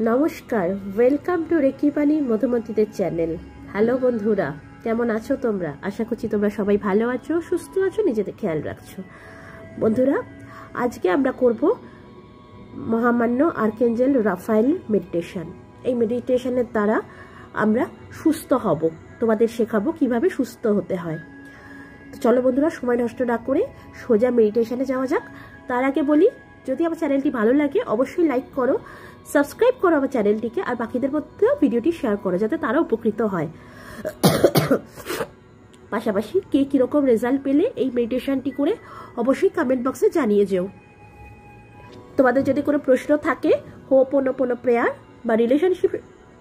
নমস্কার, welcome to reiki বাণী মধুমতীদের channel. Hello বন্ধুরা, কেমন আছো তোমরা? আশা করছি তোমরা সবাই ভালো আছো, সুস্থ আছো, নিজেদের খেয়াল রাখছো। বন্ধুরা, আজকে আমরা করব মহামান্য আর্কেঞ্জেল রাফায়েল মেডিটেশন। এই মেডিটেশনের দ্বারা আমরা সুস্থ হব, তোমাদের শেখাবো কিভাবে সুস্থ হতে হয়। তো চলো বন্ধুরা, সময় নষ্ট না করে সোজা মেডিটেশনে যাওয়া যাক। তার আগে বলি, যদি আমার চ্যানেলটি ভালো লাগে অবশ্যই লাইক করো, সাবস্ক্রাইব করো আমার চ্যানেলটিকে, আর বাকিদের মধ্যেও ভিডিওটি শেয়ার করো যাতে তারা উপকৃত হয়। পাশাপাশি কে কীরকম রেজাল্ট পেলে এই মেডিটেশনটি করে অবশ্যই কমেন্ট বক্সে জানিয়ে যেও। তোমাদের যদি কোনো প্রশ্ন থাকে, হোপোনোপোনো প্রেয়ার বা রিলেশনশিপ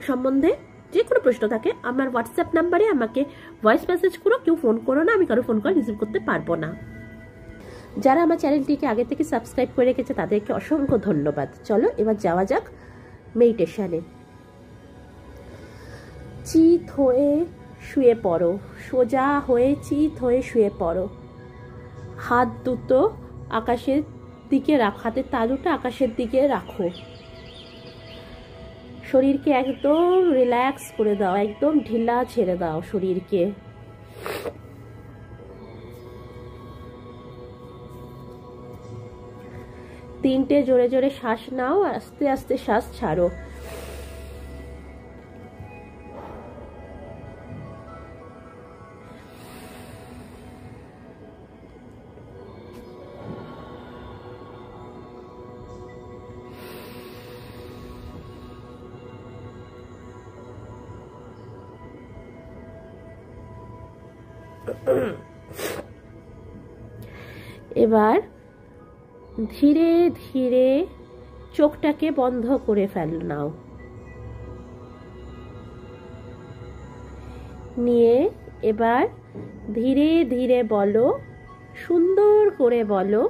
সম্বন্ধে যে কোনো প্রশ্ন থাকে, আমার হোয়াটসঅ্যাপ নাম্বারে আমাকে ভয়েস মেসেজ করো, কেউ ফোন করো না, আমি কারো ফোন কল রিসিভ করতে পারবো না। যারা আমার চ্যানেলটিকে আগে থেকে সাবস্ক্রাইব করে রেখেছে তাদেরকে অসংখ্য ধন্যবাদ। চলো এবার যাওয়া যাক মেডিটেশনে। চিত হয়ে শুয়ে পড়ো, সোজা হয়ে চিত হয়ে শুয়ে পড়ো। হাত দুটো আকাশের দিকে রাখো, হাতের তালুটা আকাশের দিকে রাখো। শরীরকে একদম রিল্যাক্স করে দাও, একদম ঢিলা ছেড়ে দাও শরীরকে। তিনটে জোরে জোরে শ্বাস নাও, আস্তে আস্তে শ্বাস ছাড়ো। এবার ধীরে ধীরে চোখটাকে বন্ধ করে নাও, নিয়ে এবার ধীরে ধীরে বলো, সুন্দর করে বলো,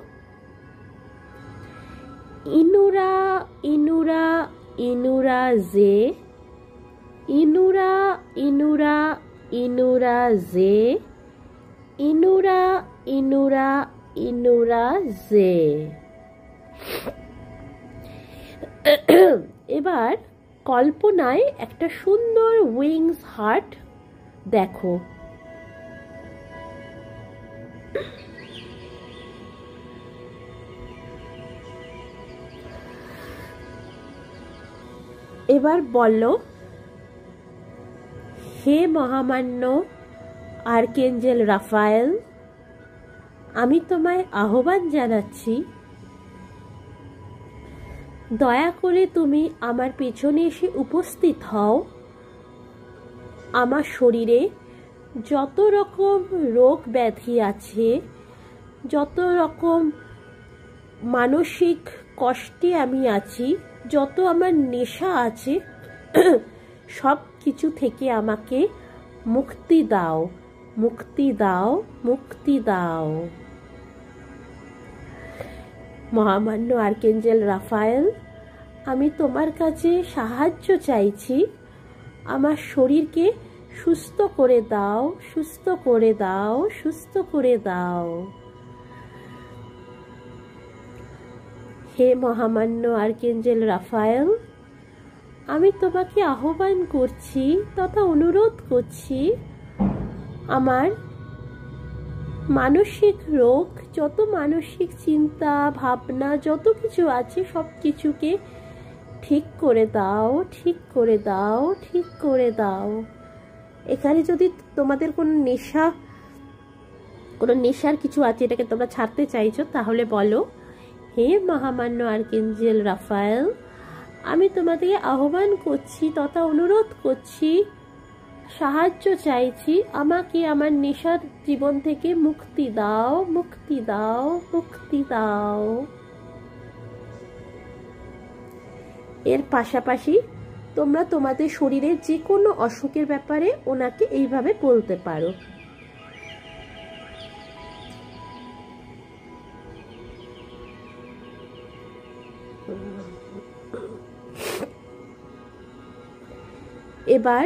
ইনুরা ইনুরা ইনুরা জে, ইনুরা ইনুরা ইনুরা জে, ইনুরা ইনুরা ইনুরা জে। এবার কল্পনায় একটা সুন্দর উইংস হার্ট দেখো। এবার বলো, হে মহামান্য আর্কেঞ্জেল রাফায়েল, আমি তোমায় আহ্বান জানাচ্ছি, দয়া করে তুমি আমার পেছনে এসে উপস্থিত হও। আমার শরীরে যত রকম রোগ ব্যাধি আছে, যত রকম মানসিক কষ্টে আমি আছি, যত আমার নেশা আছে, সব কিছু থেকে আমাকে মুক্তি দাও, মুক্তি দাও, মুক্তি দাও। মহামান্য আর্কেঞ্জেল রাফায়েল, আমি তোমার কাছে সাহায্য চাইছি। আমার শরীরকে সুস্থ করে দাও, সুস্থ করে দাও, সুস্থ করে দাও। হে মহামান্য আর্কেঞ্জেল রাফায়েল, আমি তোমাকে আহ্বান করছি তথা অনুরোধ করছি, আমার মানসিক রোগ, যত মানসিক চিন্তা ভাবনা যত কিছু আছে সব কিছুকে ঠিক করে দাও, ঠিক করে দাও, ঠিক করে দাও। এখানে যদি তোমাদের কোনো নেশার কিছু আছে, এটাকে তোমরা ছাড়তে চাইছো, তাহলে বলো, হে মহামান্য আর্কেঞ্জেল রাফায়েল, আমি তোমাদেরকে আহ্বান করছি তথা অনুরোধ করছি, সাহায্য চাইছি, আমাকে আমার নেশার জীবন থেকে মুক্তি দাও, মুক্তি দাও, মুক্তি দাও। এর পাশাপাশি তোমরা তোমাদের শরীরের যে কোনো অসুখের ব্যাপারে ওনাকে এইভাবে বলতে পারো। এবার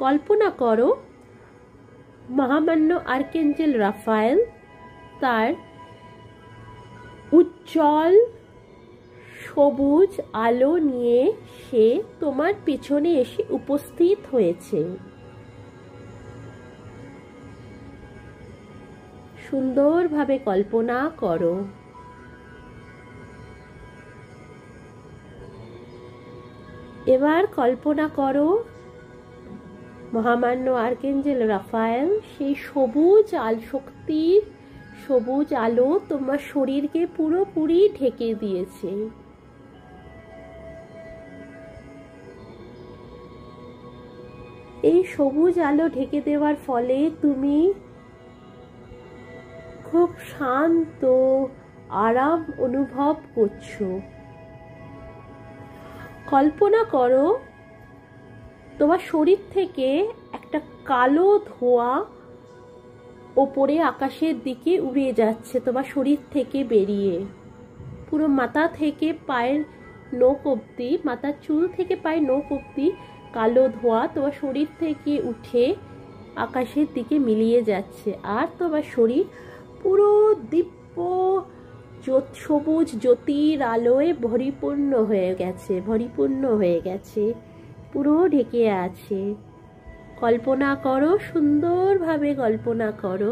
কল্পনা করো, মহামান্য আর্কেঞ্জেল রাফায়েল তার উজ্জ্বল সবুজ আলো নিয়ে সে তোমার পেছনে এসে উপস্থিত হয়েছে। সুন্দরভাবে কল্পনা করো। এবার কল্পনা করো মহামান্য আর্কেঞ্জেল রাফায়েল সেই সবুজ শক্তির সবুজ আলো তোমার শরীরকে পুরোপুরি ঢেকে দিয়েছে। এই সবুজ আলো ঢেকে দেওয়ার ফলে তুমি খুব শান্ত আরাম অনুভব করছো। কল্পনা করো তোমার শরীর থেকে একটা কালো ধোঁয়া ওপরে আকাশের দিকে উড়ে যাচ্ছে তোমার শরীর থেকে বেরিয়ে, পুরো মাথা থেকে পায়ের নখ অবধি, মাথার চুল থেকে পায়ের নখ অবধি কালো ধোঁয়া তোমার শরীর থেকে উঠে আকাশের দিকে মিলিয়ে যাচ্ছে। আর তোমার শরীর পুরো দিব্য সবুজ জ্যোতির আলোয় পরিপূর্ণ হয়ে গেছে, পুরো ঢেকে আছে। কল্পনা করো, সুন্দরভাবে কল্পনা করো।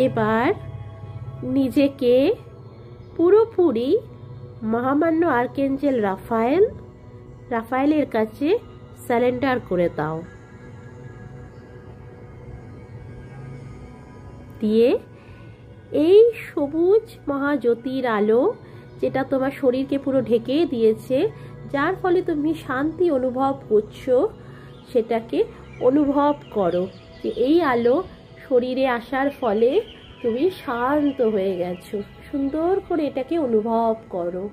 এবার নিজেকে পুরোপুরি মহামান্য আর্কেঞ্জেল রাফায়েলের কাছে সারেন্ডার করে দাও। দিয়ে এই সবুজ মহাজ্যোতির আলো যেটা তোমার শরীরকে পুরো ঢেকে দিয়েছে, যার ফলে তুমি শান্তি অনুভব করছো, সেটাকে অনুভব করো যে এই আলো শরীরে আসার ফলে তুমি শান্ত হয়ে গেছো। সুন্দর করে এটাকে অনুভব করো।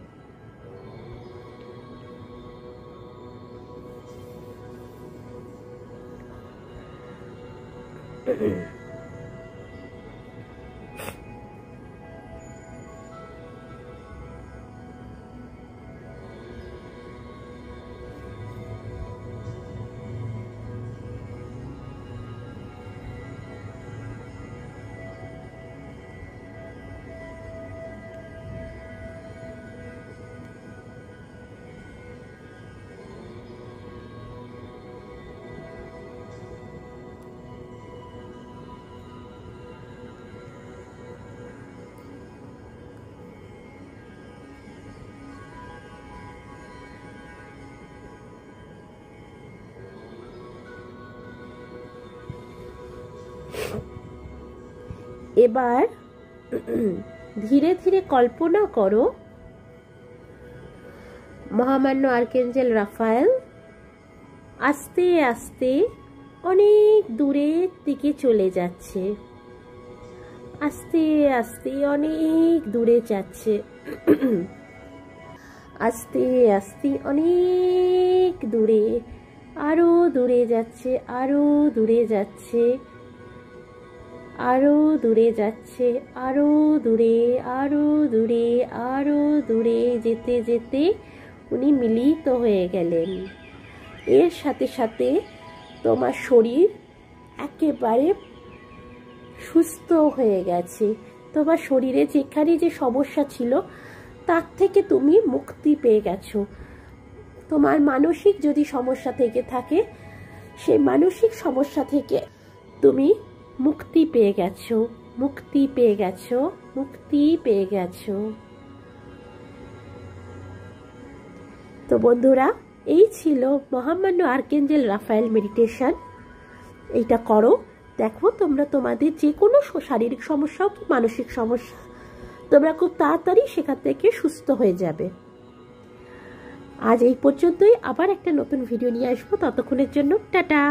এবার ধীরে ধীরে কল্পনা করো মহামান্য আর্কেঞ্জেল রাফায়েল আস্তে আস্তে অনেক দূরের দিকে চলে যাচ্ছে, আস্তে আস্তে অনেক দূরে যাচ্ছে, আস্তে আস্তে অনেক দূরে, আরো দূরে যাচ্ছে, আরো দূরে যাচ্ছে, আরো দূরে যাচ্ছে, আরো দূরে, আরো দূরে, আরো দূরে যেতে যেতে উনি মিলিত হয়ে গেলেন। এর সাথে সাথে তোমার শরীর একেবারে সুস্থ হয়ে গেছে। তোমার শরীরে যেখানে যে সমস্যা ছিল তার থেকে তুমি মুক্তি পেয়ে গেছো। তোমার মানসিক যদি সমস্যা থেকে থাকে, সেই মানসিক সমস্যা থেকে তুমি মুক্তি পেয়ে গেছো, মুক্তি পেয়ে গেছো, মুক্তি পেয়ে গেছো। তো বন্ধুরা, এই ছিল মহামান্য আর্কেঞ্জেল রাফায়েল মেডিটেশন। এইটা করো, দেখো তোমরা তোমাদের যে কোনো শারীরিক সমস্যা কি মানসিক সমস্যা তোমরা খুব তাড়াতাড়ি সেখান থেকে সুস্থ হয়ে যাবে। আজ এই পর্যন্তই, আবার একটা নতুন ভিডিও নিয়ে আসবো। ততক্ষণের জন্য টাটা।